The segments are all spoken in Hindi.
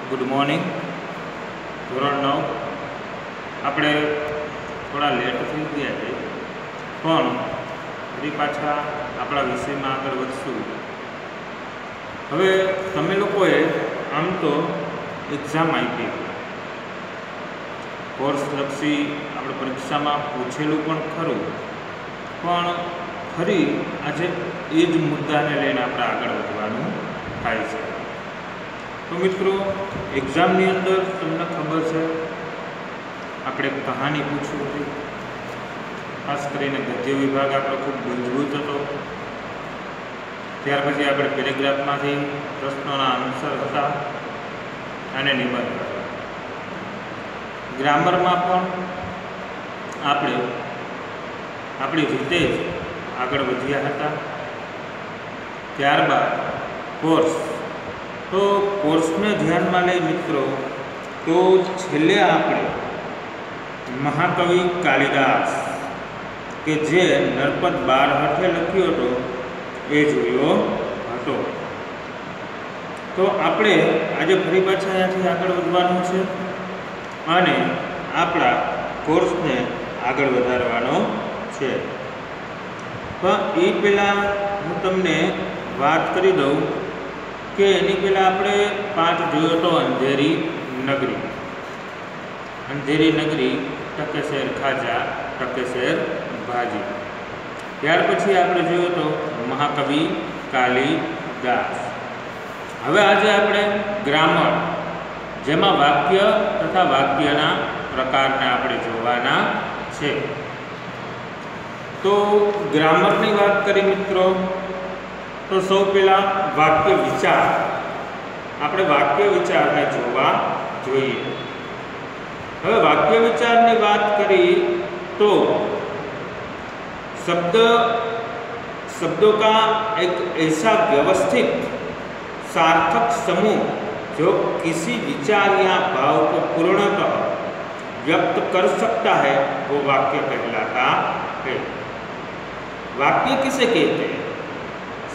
Good morning. ધોરણ 9 આપણે થોડા લેટ થઈ ગયા છે, પણ ફરી પાછા આપણા વિષયમાં આગળ વધશું। હવે તમે લોકોએ આમ તો એક્ઝામ આપી, કોર્સલક્ષી આપણે પરીક્ષામાં પૂછેલું પણ ખરું, પણ ફરી આજે એ જ મુદ્દાને લઈને આપણે આગળ વધવાનું થાય છે। तो मित्रों, एग्जामनी अंदर तमने खबर है આપણે कहानी पूछी थी, खास करीने गद्य विभाग आपणो खूब मजबूत हतो। त्यार पछी आपणे पेरेग्राफमांथी प्रश्नोना आंसर हता अने निबंध हतो। ग्रामरमां पण आपणे आपणी रीते ज आगळ वध्या हता। त्यारबाद कोर्स, तो कोर्स ने ध्यान में लई मित्रों, तो छेल्ले आपणे महाकवि कालिदास के जे नरपद 12 हथे लख्यो हतो ए जोयो हतो। तो आपणे आज फरी पाछा अहींयाथी आगळ वधवानुं छे अने आपणा कोर्स ने आगळ वधारवानो छे। पण ए पहेला हूँ तमने वात करी दऊं कि एनी पहला आपणे पाठ जोयो तो अंधेरी नगरी। अंधेरी नगरी टके शेर खाजा टके शेर भाजी। त्यार पछी आपणे जोयो तो महाकवि कालिदास। हवे आजे आपणे ग्रामर, जेमां वाक्य तथा वाक्यना प्रकारने आपणे जोवाना छे। तो ग्रामरनी वात करी मित्रों, तो सौ पहला वाक्य विचार, આપણે વાક્ય વિચારને જોવા જોઈએ। હવે વાક્ય વિચારની વાત કરી તો शब्दों का एक ऐसा व्यवस्थित सार्थक समूह जो किसी विचार या भाव को पूर्णतः व्यक्त कर सकता है, वो वाक्य कहलाता है। वाक्य किसे कहते हैं?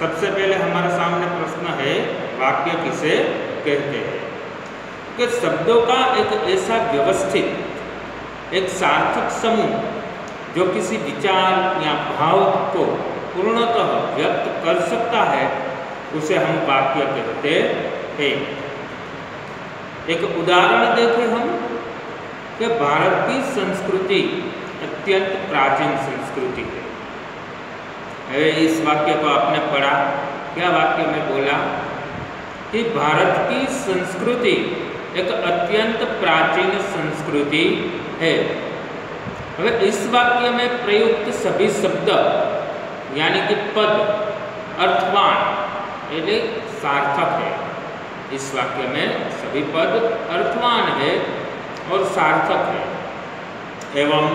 सबसे पहले हमारे सामने प्रश्न है, वाक्य किसे कहते हैं? कि शब्दों का एक ऐसा व्यवस्थित, एक सार्थक समूह जो किसी विचार या भाव को पूर्णतः व्यक्त कर सकता है, उसे हम वाक्य कहते हैं। एक उदाहरण देखें हम कि भारत की संस्कृति अत्यंत प्राचीन संस्कृति है। इस वाक्य को आपने पढ़ा, क्या वाक्य में बोला कि भारत की संस्कृति एक अत्यंत प्राचीन संस्कृति है। अब इस वाक्य में प्रयुक्त सभी शब्द यानी कि पद अर्थवान यानी सार्थक है। इस वाक्य में सभी पद अर्थवान है और सार्थक है, एवं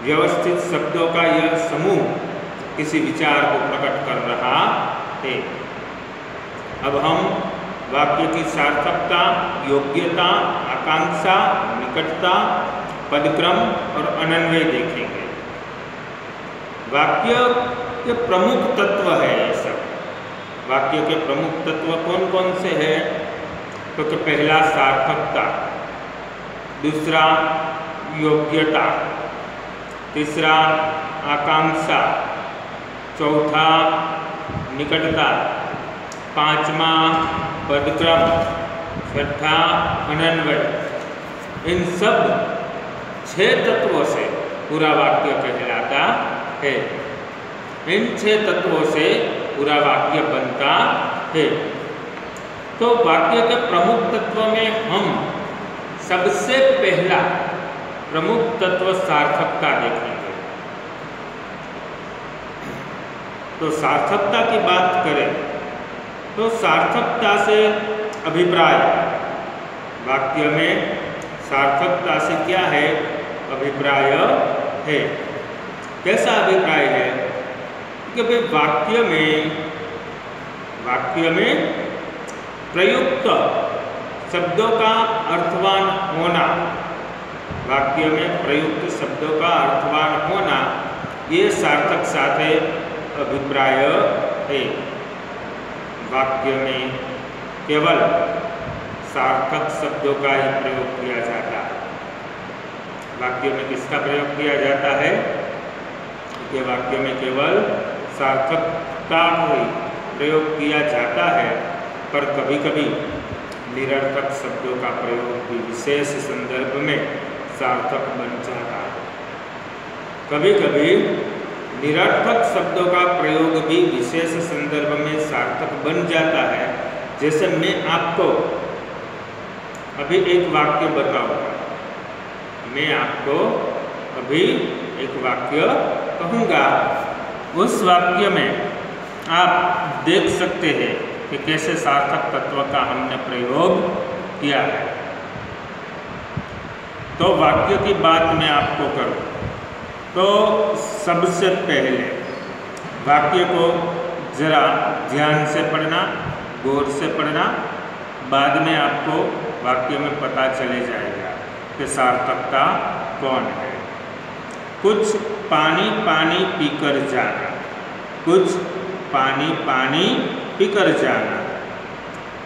व्यवस्थित शब्दों का यह समूह किसी विचार को प्रकट कर रहा है। अब हम वाक्य की सार्थकता, योग्यता, आकांक्षा, निकटता, पदक्रम और अनन्वय देखेंगे। वाक्य के प्रमुख तत्व है ये सब। वाक्य के प्रमुख तत्व कौन कौन से हैं? तो कि पहला सार्थकता, दूसरा योग्यता, तीसरा आकांक्षा, चौथा निकटता, पांचवा पदक्रम, छठा अनन्वय। इन सब 6 तत्वों से पूरा वाक्य कहलाता है। इन 6 तत्वों से पूरा वाक्य बनता है। तो वाक्य के प्रमुख तत्व में हम सबसे पहला प्रमुख तत्व सार्थकता देखेंगे। तो सार्थकता की बात करें तो सार्थकता से अभिप्राय, वाक्य में सार्थकता से क्या है? अभिप्राय है। कैसा अभिप्राय है? कि भाई वाक्य में प्रयुक्त शब्दों का अर्थवान होना, वाक्य में प्रयुक्त शब्दों का अर्थवान होना, ये सार्थक साथे अभिप्राय है। वाक्य में केवल सार्थक शब्दों का ही प्रयोग किया जाता है। वाक्य में किसका प्रयोग किया जाता है? कि वाक्य में केवल सार्थकता का ही प्रयोग किया जाता है, पर कभी कभी निरर्थक शब्दों का प्रयोग भी विशेष संदर्भ में सार्थक बन जाता है। कभी कभी निरर्थक शब्दों का प्रयोग भी विशेष संदर्भ में सार्थक बन जाता है। जैसे मैं आपको अभी एक वाक्य बताऊंगा, मैं आपको अभी एक वाक्य कहूँगा, उस वाक्य में आप देख सकते हैं कि कैसे सार्थक तत्व का हमने प्रयोग किया है। तो वाक्य की बात मैं आपको करूँ तो सबसे पहले वाक्य को जरा ध्यान से पढ़ना, गौर से पढ़ना, बाद में आपको वाक्य में पता चले जाएगा कि सार्थकता कौन है। कुछ पानी पानी पीकर जाना, कुछ पानी पानी पीकर जाना,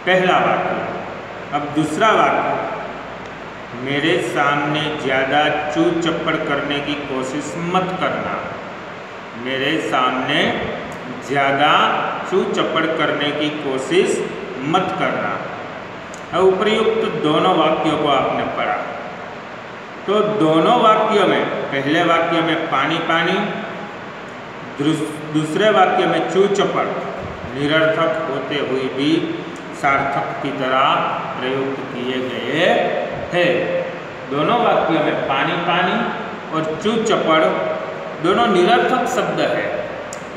पहला वाक्य। अब दूसरा वाक्य, मेरे सामने ज़्यादा चू चप्पड़ करने की कोशिश मत करना, मेरे सामने ज़्यादा चू चप्पड़ करने की कोशिश मत करना। अब उपर्युक्त दोनों वाक्यों को आपने पढ़ा, तो दोनों वाक्यों में, पहले वाक्य में पानी पानी, दूसरे वाक्य में चू चप्पड़, निरर्थक होते हुए भी सार्थक की तरह प्रयुक्त किए गए हैं। दोनों वाक्यों में पानी पानी और चू चप्पड़ दोनों निरर्थक शब्द है,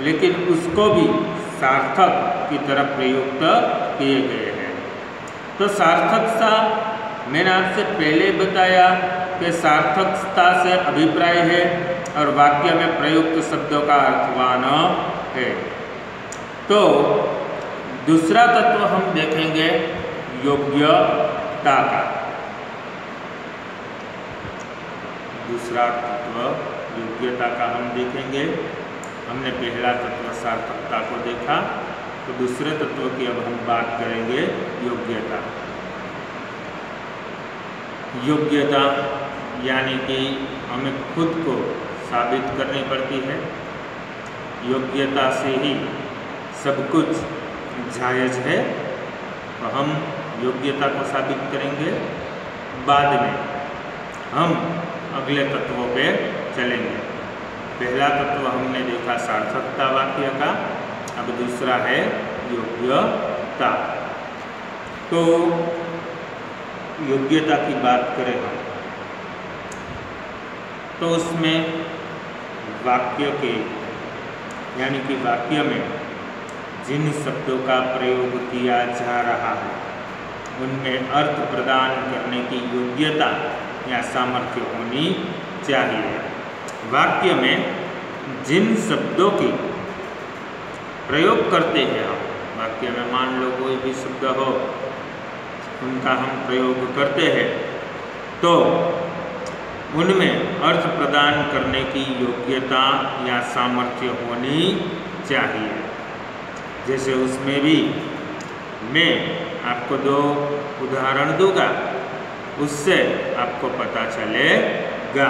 लेकिन उसको भी सार्थक की तरह प्रयुक्त किए गए हैं। तो सार्थकता मैंने आपसे पहले बताया कि सार्थकता से अभिप्राय है और वाक्य में प्रयुक्त शब्दों का अर्थवान है। तो दूसरा तत्व हम देखेंगे योग्यता का। दूसरा तत्व योग्यता का हम देखेंगे। हमने पहला तत्व सार्थकता को देखा, तो दूसरे तत्व की अब हम बात करेंगे योग्यता। योग्यता यानी कि हमें खुद को साबित करनी पड़ती है। योग्यता से ही सब कुछ जायज़ है, तो हम योग्यता को साबित करेंगे। बाद में हम अगले तत्वों पे चलेंगे। पहला तत्व हमने देखा सार्थकता वाक्य का, अब दूसरा है योग्यता। तो योग्यता की बात करें हम, तो उसमें वाक्य के यानी कि वाक्य में जिन शब्दों का प्रयोग किया जा रहा है उनमें अर्थ प्रदान करने की योग्यता या सामर्थ्य होनी चाहिए। वाक्य में जिन शब्दों की प्रयोग करते हैं हम, वाक्य में मान लो कोई भी शब्द हो, उनका हम प्रयोग करते हैं, तो उनमें अर्थ प्रदान करने की योग्यता या सामर्थ्य होनी चाहिए। जैसे उसमें भी मैं आपको दो उदाहरण दूंगा, उससे आपको पता चलेगा।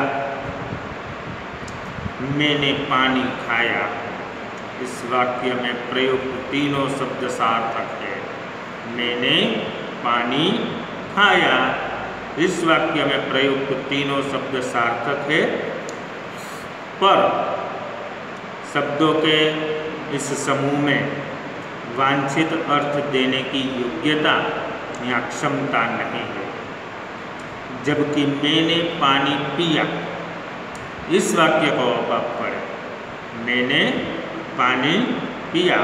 मैंने पानी खाया, इस वाक्य में प्रयुक्त तीनों शब्द सार्थक है। मैंने पानी खाया, इस वाक्य में प्रयुक्त तीनों शब्द सार्थक है, पर शब्दों के इस समूह में वांछित अर्थ देने की योग्यता या क्षमता नहीं है। जबकि मैंने पानी पिया, इस वाक्य को आप पढ़ें, मैंने पानी पिया,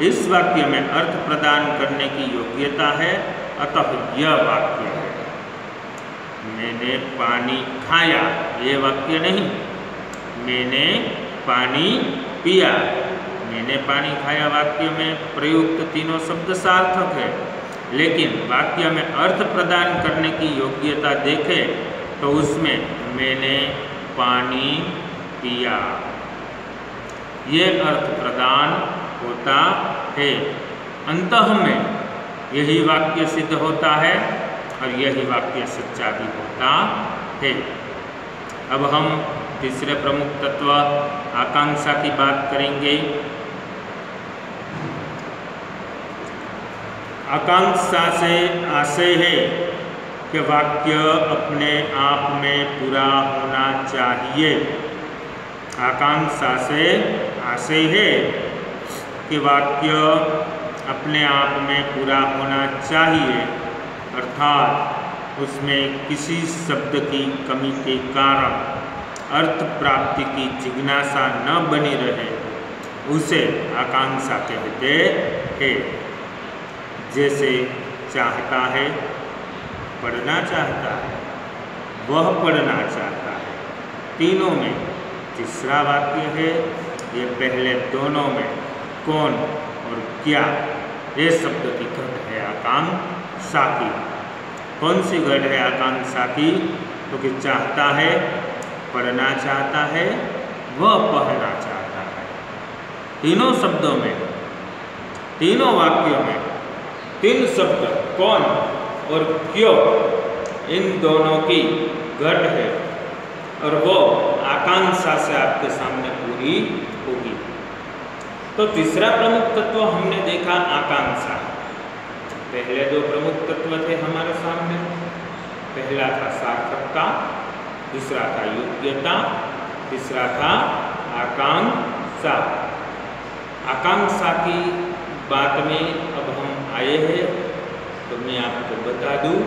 इस वाक्य में अर्थ प्रदान करने की योग्यता है, अतः यह वाक्य है। मैंने पानी खाया, ये वाक्य नहीं। मैंने पानी पिया, मैंने पानी खाया वाक्य में प्रयुक्त तीनों शब्द सार्थक है, लेकिन वाक्य में अर्थ प्रदान करने की योग्यता देखें तो उसमें मैंने पानी पिया, ये अर्थ प्रदान होता है। अंतः में यही वाक्य सिद्ध होता है और यही वाक्य सच्चा भी होता है। अब हम तीसरे प्रमुख तत्व आकांक्षा की बात करेंगे। आकांक्षा से आशय है कि वाक्य अपने आप में पूरा होना चाहिए। आकांक्षा से आशय है कि वाक्य अपने आप में पूरा होना चाहिए, अर्थात उसमें किसी शब्द की कमी के कारण अर्थ प्राप्ति की जिज्ञासा न बनी रहे, उसे आकांक्षा कहते हैं। जैसे चाहता है, पढ़ना चाहता है, वह पढ़ना चाहता है। तीनों में तीसरा वाक्य है, ये पहले दोनों में कौन और क्या, ये शब्द की घट है आकांक्षा की। कौन सी घट है आकांक्षा की? क्योंकि चाहता है, पढ़ना चाहता है, वह पढ़ना चाहता है। तीनों शब्दों में, तीनों वाक्यों में तीन शब्द कौन और क्यों, इन दोनों की घट है और वो आकांक्षा से आपके सामने पूरी होगी। तो तीसरा प्रमुख तत्व हमने देखा आकांक्षा। पहले दो प्रमुख तत्व थे हमारे सामने, पहला था सार्थकता, दूसरा था योग्यता, तीसरा था आकांक्षा। आकांक्षा की बात में अब हम आए हैं, तो मैं आपको बता दूं,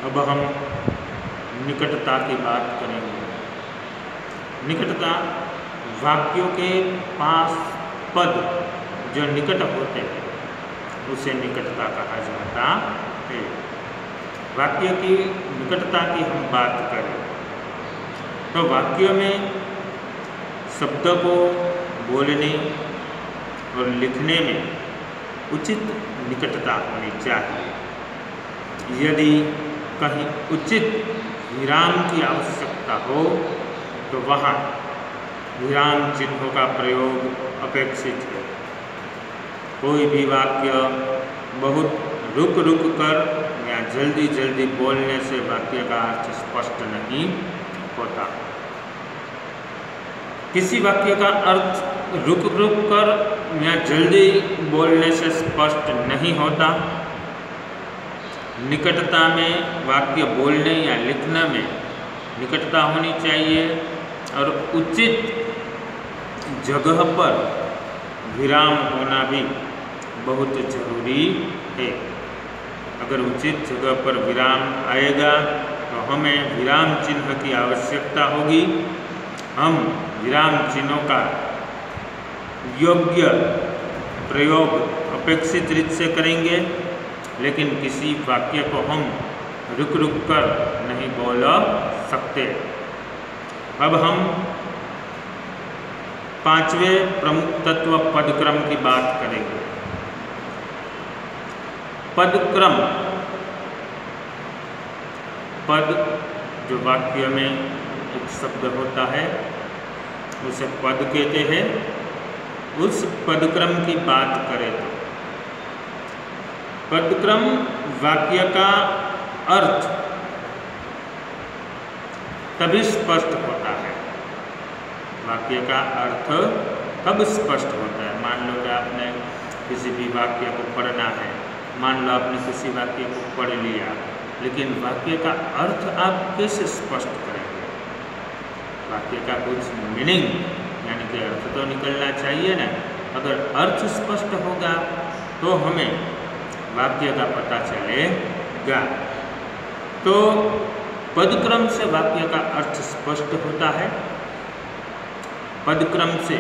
अब हम निकटता की बात करेंगे। निकटता, वाक्यों के पास पद जो निकट होते हैं उसे निकटता कहा जाता है। वाक्य की निकटता की हम बात करें तो वाक्य में शब्द को बोलने और लिखने में उचित निकटता होनी चाहिए। यदि कहीं उचित विराम की आवश्यकता हो तो वहाँ विराम चिन्हों का प्रयोग अपेक्षित है। कोई भी वाक्य बहुत रुक रुक कर या जल्दी जल्दी बोलने से वाक्य का अर्थ स्पष्ट नहीं होता। किसी वाक्य का अर्थ रुक रुक कर या जल्दी बोलने से स्पष्ट नहीं होता। निकटता में वाक्य बोलने या लिखने में निकटता होनी चाहिए और उचित जगह पर विराम होना भी बहुत जरूरी है। अगर उचित जगह पर विराम आएगा तो हमें विराम चिन्ह की आवश्यकता होगी। हम विराम चिन्हों का योग्य प्रयोग अपेक्षित रीत से करेंगे, लेकिन किसी वाक्य को हम रुक रुक कर नहीं बोल सकते। अब हम पांचवें प्रमुख तत्व पदक्रम की बात करेंगे। पदक्रम, पद जो वाक्य में एक शब्द होता है उसे पद कहते हैं। उस पदक्रम की बात करें तो पदक्रम वाक्य का अर्थ तभी स्पष्ट होता है। वाक्य का अर्थ कब स्पष्ट होता है? मान लो कि आपने किसी भी वाक्य को पढ़ना है, मान लो आपने किसी वाक्य को पढ़ लिया, लेकिन वाक्य का अर्थ आप कैसे स्पष्ट करेंगे? वाक्य का कुछ मीनिंग यानी कि अर्थ तो निकलना चाहिए ना। अगर अर्थ स्पष्ट होगा तो हमें वाक्य का पता चलेगा। तो पदक्रम से वाक्य का अर्थ स्पष्ट होता है। पदक्रम से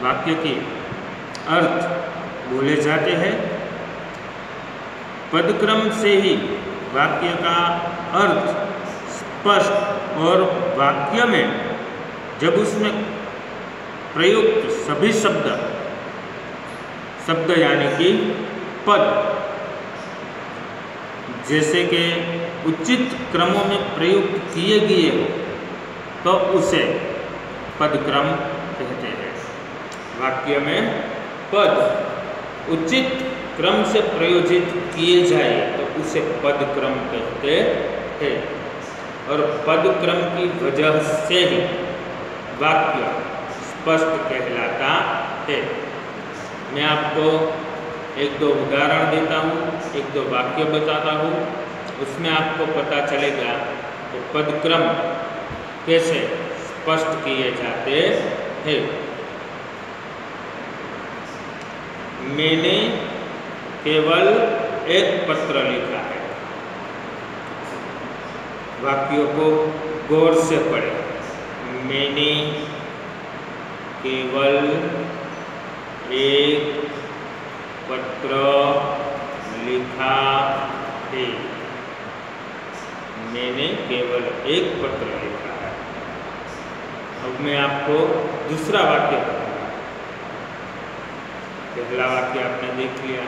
वाक्य के अर्थ बोले जाते हैं। पदक्रम से ही वाक्य का अर्थ स्पष्ट, और वाक्य में जब उसमें प्रयुक्त सभी शब्द यानी कि पद जैसे कि उचित क्रमों में प्रयुक्त किए गए हो तो उसे पदक्रम कहते हैं। वाक्य में पद उचित क्रम से प्रयोजित किए जाए तो उसे पदक्रम कहते हैं। और पदक्रम की वजह से ही वाक्य स्पष्ट कहलाता है। मैं आपको एक दो उदाहरण देता हूँ, एक दो वाक्य बताता हूँ, उसमें आपको पता चलेगा कि पदक्रम कैसे स्पष्ट किए जाते हैं। मैंने केवल एक पत्र लिखा है। वाक्यों को गौर से पढ़ें। मैंने केवल एक पत्र लिखा है। मैंने केवल एक पत्र लिखा है। अब मैं आपको दूसरा वाक्य बताऊंगा। पहला वाक्य आपने देख लिया।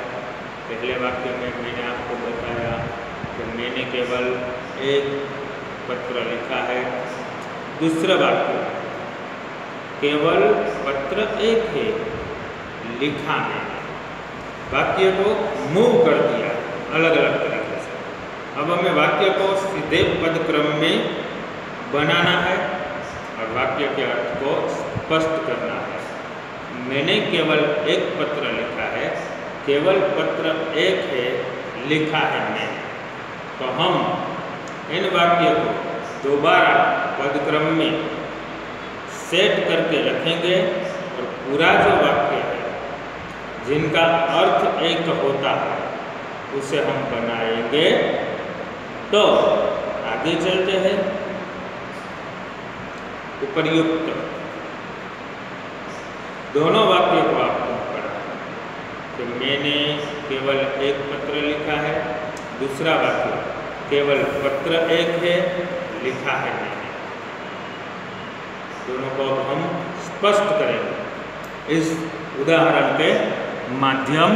पहले वाक्य में मैंने आपको बताया कि मैंने केवल एक पत्र लिखा है। दूसरा वाक्य, केवल पत्र एक है, लिखा मैंने। वाक्य को मूव कर दिया अलग अलग तरीके से। अब हमें वाक्य को सीधे पदक्रम में बनाना है और वाक्य के अर्थ को स्पष्ट करना है। मैंने केवल एक पत्र लिखा है, केवल पत्र एक है, लिखा है मैंने। तो हम इन वाक्य को दोबारा पदक्रम में सेट करके रखेंगे और पूरा जो वाक्य है जिनका अर्थ एक होता है उसे हम बनाएंगे। तो आगे चलते हैं। उपर्युक्त दोनों वाक्य को आपने पढ़ा कि मैंने केवल एक पत्र लिखा है। दूसरा वाक्य, केवल पत्र एक है, लिखा है मैंने। दोनों को अब हम स्पष्ट करेंगे इस उदाहरण के माध्यम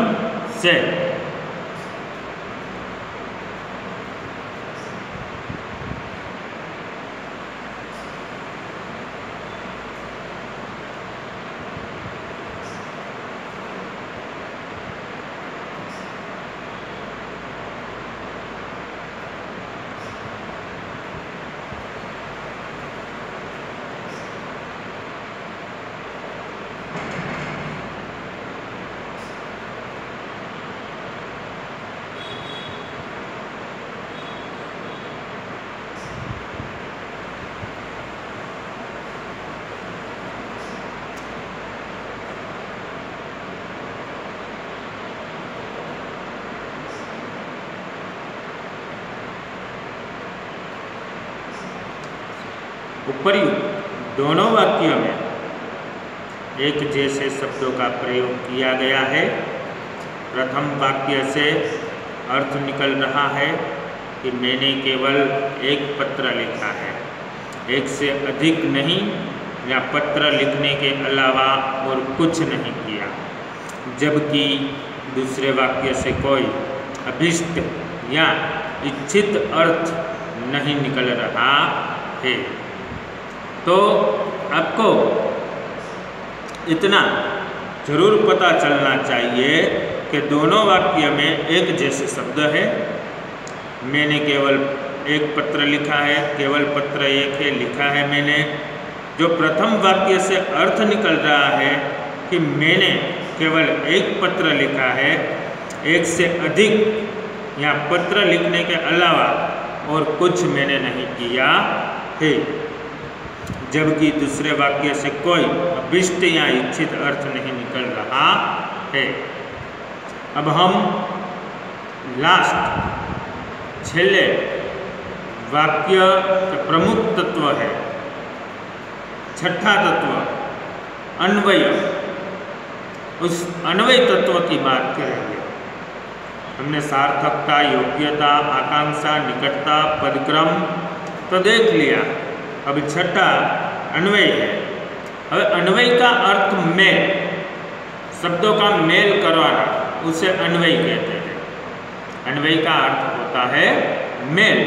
से। उपर्युक्त दोनों वाक्यों में एक जैसे शब्दों का प्रयोग किया गया है। प्रथम वाक्य से अर्थ निकल रहा है कि मैंने केवल एक पत्र लिखा है, एक से अधिक नहीं, या पत्र लिखने के अलावा और कुछ नहीं किया। जबकि दूसरे वाक्य से कोई अभीष्ट या इच्छित अर्थ नहीं निकल रहा है। तो आपको इतना जरूर पता चलना चाहिए कि दोनों वाक्य में एक जैसे शब्द है। मैंने केवल एक पत्र लिखा है, केवल पत्र एक है, लिखा है मैंने। जो प्रथम वाक्य से अर्थ निकल रहा है कि मैंने केवल एक पत्र लिखा है, एक से अधिक या पत्र लिखने के अलावा और कुछ मैंने नहीं किया है। जबकि दूसरे वाक्य से कोई अभीष्ट या इच्छित अर्थ नहीं निकल रहा है। अब हम लास्ट छेले वाक्य का प्रमुख तत्व है, छठा तत्व अन्वय। उस अन्वय तत्व की बात करेंगे। हमने सार्थकता, योग्यता, आकांक्षा, निकटता, पदक्रम तो देख लिया। अब छठा अन्वय है। अब अन्वय का अर्थ मेल, शब्दों का मेल करवाना, उसे अन्वय कहते हैं। अन्वय का अर्थ होता है मेल।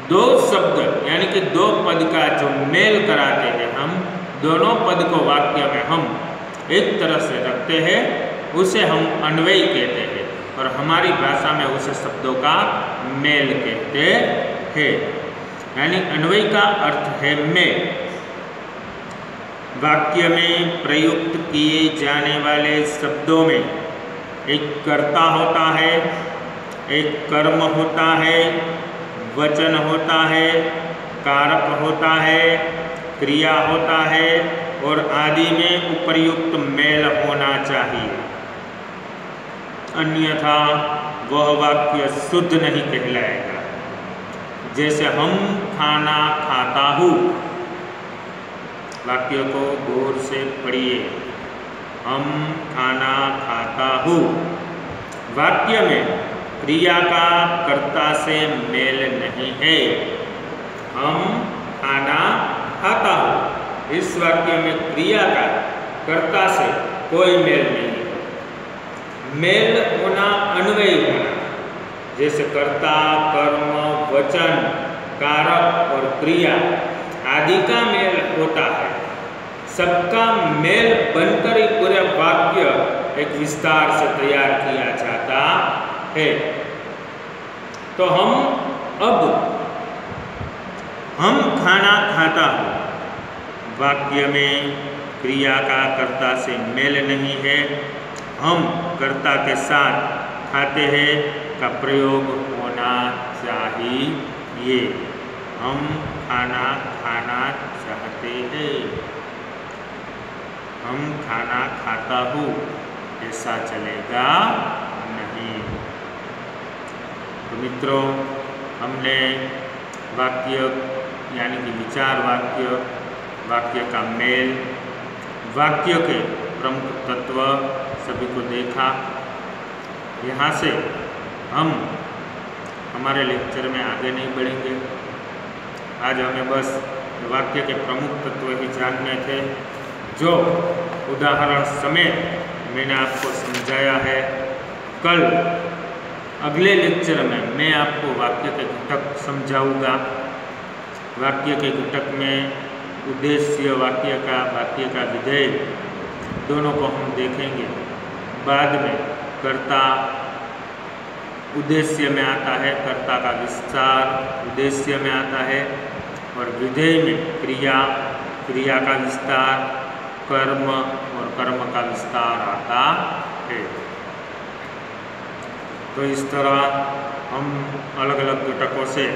दो शब्द यानी कि दो पद का जो मेल कराते हैं, हम दोनों पद को वाक्य में हम एक तरह से रखते हैं, उसे हम अन्वय कहते हैं। और हमारी भाषा में उसे शब्दों का मेल कहते हैं। यानी अन्वय का अर्थ है मेल। वाक्य में प्रयुक्त किए जाने वाले शब्दों में एक कर्ता होता है, एक कर्म होता है, वचन होता है, कारक होता है, क्रिया होता है और आदि में उपर्युक्त मेल होना चाहिए। अन्यथा वह वाक्य शुद्ध नहीं कहलाएगा। जैसे हम खाना खाता हूँ, वाक्य को गौर से पढ़िए। हम खाना खाता हूँ, वाक्य में क्रिया का कर्ता से मेल नहीं है। हम खाना खाता हूँ, इस वाक्य में क्रिया का कर्ता से कोई मेल नहीं है। मेल होना अन्वय होना, जैसे कर्ता, कर्म, वचन, कारक और क्रिया आदि का मेल होता है। सबका मेल बनकर ही पूरा वाक्य एक विस्तार से तैयार किया जाता है। तो हम खाना खाता हूँ, वाक्य में क्रिया का कर्ता से मेल नहीं है। हम कर्ता के साथ खाते हैं का प्रयोग होना चाहिए। हम खाना खाना चाहते हैं, हम खाना खाता हूँ, ऐसा चलेगा नहीं। तो मित्रों, हमने वाक्य यानी कि विचार वाक्य, वाक्य का मेल, वाक्य के प्रमुख तत्व सभी को देखा। यहाँ से हम हमारे लेक्चर में आगे नहीं बढ़ेंगे। आज हमें बस वाक्य के प्रमुख तत्व ही जानने थे, जो उदाहरण समेत मैंने आपको समझाया है। कल अगले लेक्चर में मैं आपको वाक्य के घटक समझाऊंगा। वाक्य के घटक में उद्देश्य वाक्य का विधेय दोनों को हम देखेंगे। बाद में कर्ता उद्देश्य में आता है, कर्ता का विस्तार उद्देश्य में आता है, और विधेय में क्रिया का विस्तार, कर्म और कर्म का विस्तार आता है। तो इस तरह हम अलग अलग घटकों से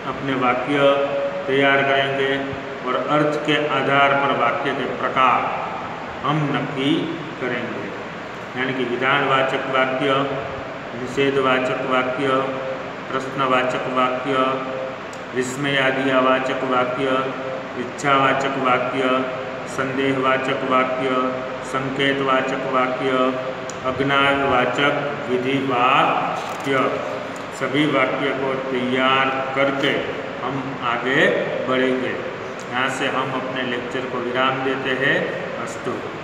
अपने वाक्य तैयार करेंगे और अर्थ के आधार पर वाक्य के प्रकार हम नक्की करेंगे। यानी कि विधानवाचक वाक्य, निषेधवाचक वाक्य, प्रश्नवाचक वाक्य, विस्मयादिवाचक वाक्य, इच्छावाचक वाक्य, संदेहवाचक वाक्य, संकेतवाचक वाक्य, अज्ञावाचक विधिवाक्य, सभी वाक्य को तैयार करके हम आगे बढ़ेंगे। यहाँ से हम अपने लेक्चर को विराम देते हैं। अस्तु।